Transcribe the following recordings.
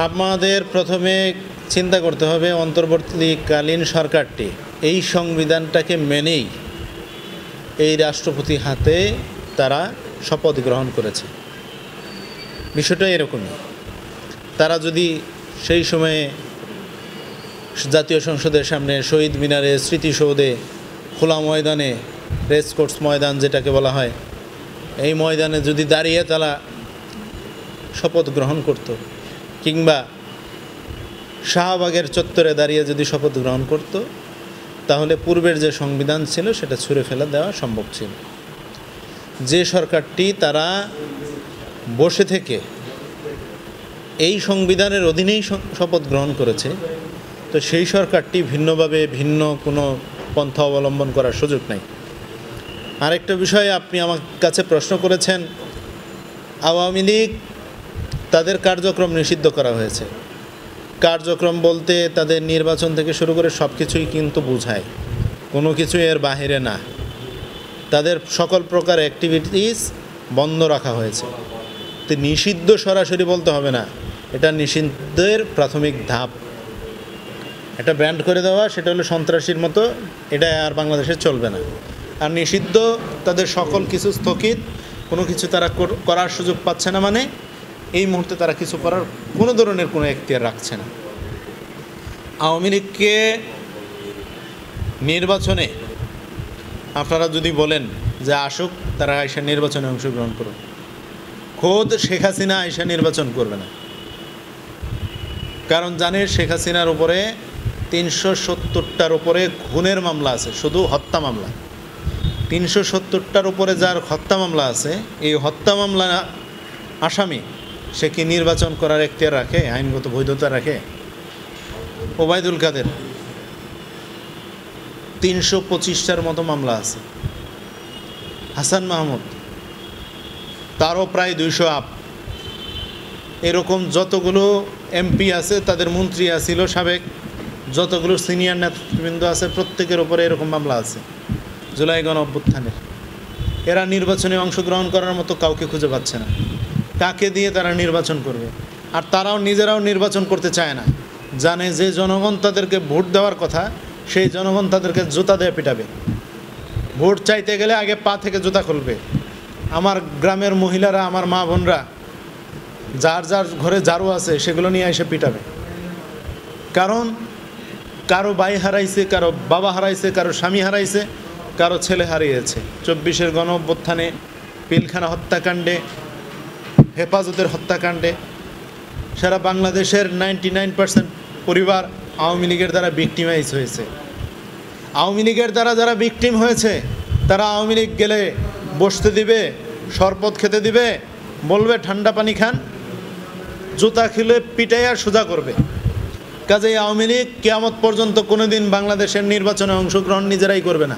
আমাদের প্রথমে চিন্তা করতে হবে অন্তর্বর্তীকালীন সরকারটি এই সংবিধানটাকে মেনেই এই রাষ্ট্রপতি হাতে তারা শপথ গ্রহণ করেছে। বিষয়টা এরকমই। তারা যদি সেই সময়ে জাতীয় সংসদের সামনে, শহীদ মিনারে, স্মৃতিসৌধে, খোলা ময়দানে, রেসকোর্স ময়দান যেটাকে বলা হয়, এই ময়দানে যদি দাঁড়িয়ে তারা শপথ গ্রহণ করত, কিংবা শাহবাগের চত্বরে দাঁড়িয়ে যদি শপথ গ্রহণ করত, তাহলে পূর্বের যে সংবিধান ছিল সেটা ছুঁড়ে ফেলে দেওয়া সম্ভব ছিল। যে সরকারটি তারা বসে থেকে এই সংবিধানের অধীনেই শপথ গ্রহণ করেছে, তো সেই সরকারটি ভিন্নভাবে ভিন্ন কোনো পন্থা অবলম্বন করার সুযোগ নাই। আরেকটা বিষয় আপনি আমার কাছে প্রশ্ন করেছেন, আওয়ামী লীগ তাদের কার্যক্রম নিষিদ্ধ করা হয়েছে। কার্যক্রম বলতে তাদের নির্বাচন থেকে শুরু করে সব কিছুই কিন্তু বোঝায়, কোনো কিছু এর বাহিরে না। তাদের সকল প্রকার অ্যাক্টিভিটিস বন্ধ রাখা হয়েছে। তো নিষিদ্ধ সরাসরি বলতে হবে না, এটা নিষিদ্ধের প্রাথমিক ধাপ। এটা ব্যান্ড করে দেওয়া, সেটা হলো সন্ত্রাসীর মতো, এটা আর বাংলাদেশে চলবে না। আর নিষিদ্ধ তাদের সকল কিছু স্থগিত, কোনো কিছু তারা করার সুযোগ পাচ্ছে না, মানে এই মুহূর্তে তারা কিছু করার কোনো ধরনের কোনো এখতিয়ার রাখছে না। আওয়ামী লীগকে নির্বাচনে আপনারা যদি বলেন যে আসুক, তারা আয়সা নির্বাচনে অংশগ্রহণ করুন, খোদ শেখ হাসিনা আয়সা নির্বাচন করবে না। কারণ জানে শেখ হাসিনার উপরে 370টার উপরে খুনের মামলা আছে, শুধু হত্যা মামলা। 370টার উপরে যার হত্যা মামলা আছে, এই হত্যা মামলা আসামি, সে কি নির্বাচন করার এখতিয়ার রাখে, আইনগত বৈধতা রাখে? ওবায়দুল কাদের 325টার মতো মামলা আছে। হাসান মাহমুদ তারও প্রায় 200 আপ। এরকম যতগুলো এমপি আছে, তাদের মন্ত্রী আছিল সাবেক, যতগুলো সিনিয়র নেতৃবৃন্দ আছে, প্রত্যেকের উপরে এরকম মামলা আছে জুলাই গণ অভ্যুত্থানের। এরা নির্বাচনে অংশগ্রহণ করার মতো কাউকে খুঁজে পাচ্ছে না। কাকে দিয়ে তারা নির্বাচন করবে? আর তারাও নিজেরাও নির্বাচন করতে চায় না, জানে যে জনগণ তাদেরকে ভোট দেওয়ার কথা, সেই জনগণ তাদেরকে জুতা দিয়ে পিটাবে। ভোট চাইতে গেলে আগে পা থেকে জুতা খুলবে। আমার গ্রামের মহিলারা, আমার মা বোনরা, যার যার ঘরে ঝাড়ু আছে সেগুলো নিয়ে এসে পিটাবে। কারণ কারো ভাই হারাইছে, কারো বাবা হারাইছে, কারো স্বামী হারাইছে, কারো ছেলে হারিয়েছে। 24-এর গণ অভ্যুত্থানে, পিলখানা হত্যাকাণ্ডে, হেফাজতের হত্যাকাণ্ডে সারা বাংলাদেশের 99% পরিবার আওয়ামী লীগের দ্বারা ভিকটিমাইজ হয়েছে। আওয়ামী লীগের দ্বারা যারা ভিকটিম হয়েছে, তারা আওয়ামী লীগ গেলে বসতে দিবে, শরবত খেতে দিবে, বলবে ঠান্ডা পানি খান, জুতা খেলে পিটাইয়া সোজা করবে। কাজেই আওয়ামী লীগ কিয়ামত পর্যন্ত কোনোদিন বাংলাদেশের নির্বাচনে অংশগ্রহণ নিজেরাই করবে না।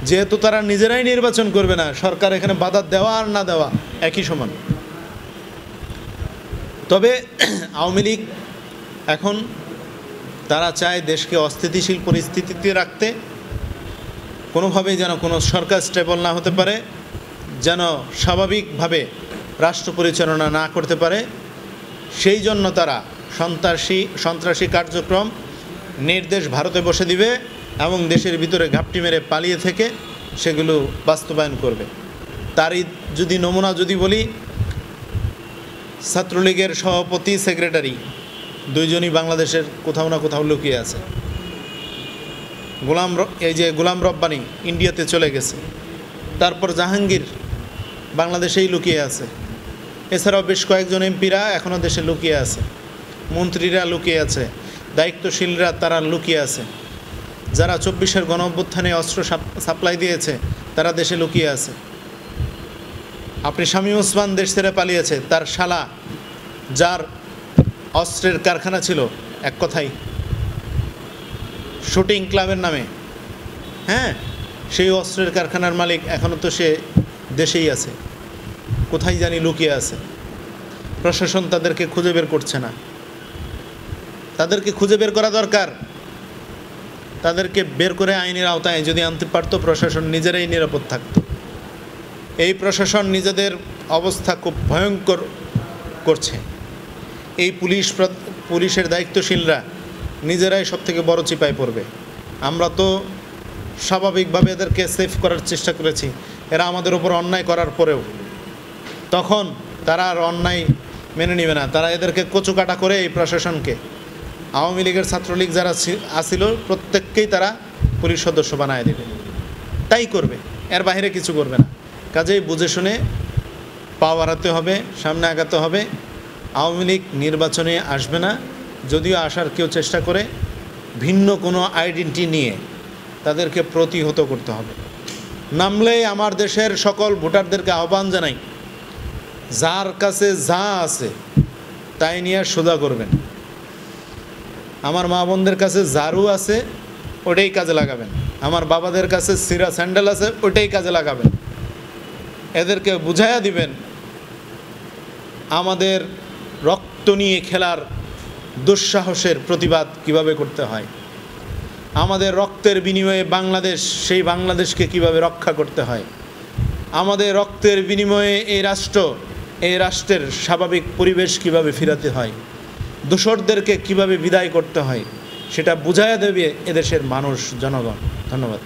যেহেতু তারা নিজেরাই নির্বাচন করবে না, সরকার এখানে বাধা দেওয়া আর না দেওয়া একই সমান। তবে আওয়ামী লীগ এখন তারা চায় দেশকে অস্থিতিশীল পরিস্থিতিতে রাখতে, কোনোভাবেই যেন কোনো সরকার স্টেবল না হতে পারে, যেন স্বাভাবিকভাবে রাষ্ট্র পরিচালনা না করতে পারে। সেই জন্য তারা সন্ত্রাসী কার্যক্রম নির্দেশ ভারতে বসে দিবে এবং দেশের ভিতরে ঘাপটি মেরে পালিয়ে থেকে সেগুলো বাস্তবায়ন করবে। তারই যদি নমুনা যদি বলি, ছাত্রলীগের সভাপতি, সেক্রেটারি দুইজনই বাংলাদেশের কোথাও না কোথাও লুকিয়ে আছে। গোলাম রব্বানী ইন্ডিয়াতে চলে গেছে, তারপর জাহাঙ্গীর বাংলাদেশেই লুকিয়ে আছে। এছাড়াও বেশ কয়েকজন এমপিরা এখনও দেশে লুকিয়ে আছে, মন্ত্রীরা লুকিয়ে আছে, দায়িত্বশীলরা তারা লুকিয়ে আছে। যারা 24-এর গণ অভ্যুত্থানে অস্ত্র সাপ্লাই দিয়েছে, তারা দেশে লুকিয়ে আছে। আপনি শামীম ওসমান দেশ ছেড়ে পালিয়েছে, তার শালা যার অস্ত্রের কারখানা ছিল, এক কথাই শুটিং ক্লাবের নামে, হ্যাঁ, সেই অস্ত্রের কারখানার মালিক এখনও তো সে দেশেই আছে, কোথায় জানি লুকিয়ে আছে। প্রশাসন তাদেরকে খুঁজে বের করছে না। তাদেরকে খুঁজে বের করা দরকার। তাদেরকে বের করে আইনের আওতায় যদি আনতে পারত, প্রশাসন নিজেরাই নিরাপদ থাকত। এই প্রশাসন নিজেদের অবস্থা খুব ভয়ঙ্কর করছে। এই পুলিশের দায়িত্বশীলরা নিজেরাই সবথেকে বড় চিপায় পড়বে। আমরা তো স্বাভাবিকভাবে এদেরকে সেফ করার চেষ্টা করেছি, এরা আমাদের উপর অন্যায় করার পরেও তখন তারা আর অন্যায় মেনে নেবে না, তারা এদেরকে কচুকাটা করে এই প্রশাসনকে, আওয়ামী লীগের ছাত্রলীগ যারা আসিল প্রত্যেককেই তারা পুলিশ সদস্য বানায় দেবে, তাই করবে, এর বাইরে কিছু করবে না। কাজেই বুঝে শুনে পা বাড়াতে হবে, সামনে আগাতে হবে। আওয়ামী লীগ নির্বাচনে আসবে না, যদিও আসার কেউ চেষ্টা করে ভিন্ন কোনো আইডেন্টিটি নিয়ে তাদেরকে প্রতিহত করতে হবে। নামলেই আমার দেশের সকল ভোটারদেরকে আহ্বান জানাই, যার কাছে যা আছে তাই নিয়ে সোজা করবেন। আমার মা বোনদের কাছে ঝাড়ু আছে, ওটাই কাজে লাগাবেন। আমার বাবাদের কাছে সিরা স্যান্ডেল আছে, ওটাই কাজে লাগাবেন। এদেরকে বুঝাইয়া দিবেন আমাদের রক্ত নিয়ে খেলার দুঃসাহসের প্রতিবাদ কিভাবে করতে হয়, আমাদের রক্তের বিনিময়ে বাংলাদেশ, সেই বাংলাদেশকে কিভাবে রক্ষা করতে হয়, আমাদের রক্তের বিনিময়ে এই রাষ্ট্রের স্বাভাবিক পরিবেশ কিভাবে ফিরাতে হয়, দোসরদেরকে কিভাবে বিদায় করতে হয়, সেটা বুঝাইয়া দেবে এদেশের মানুষ, জনগণ। ধন্যবাদ।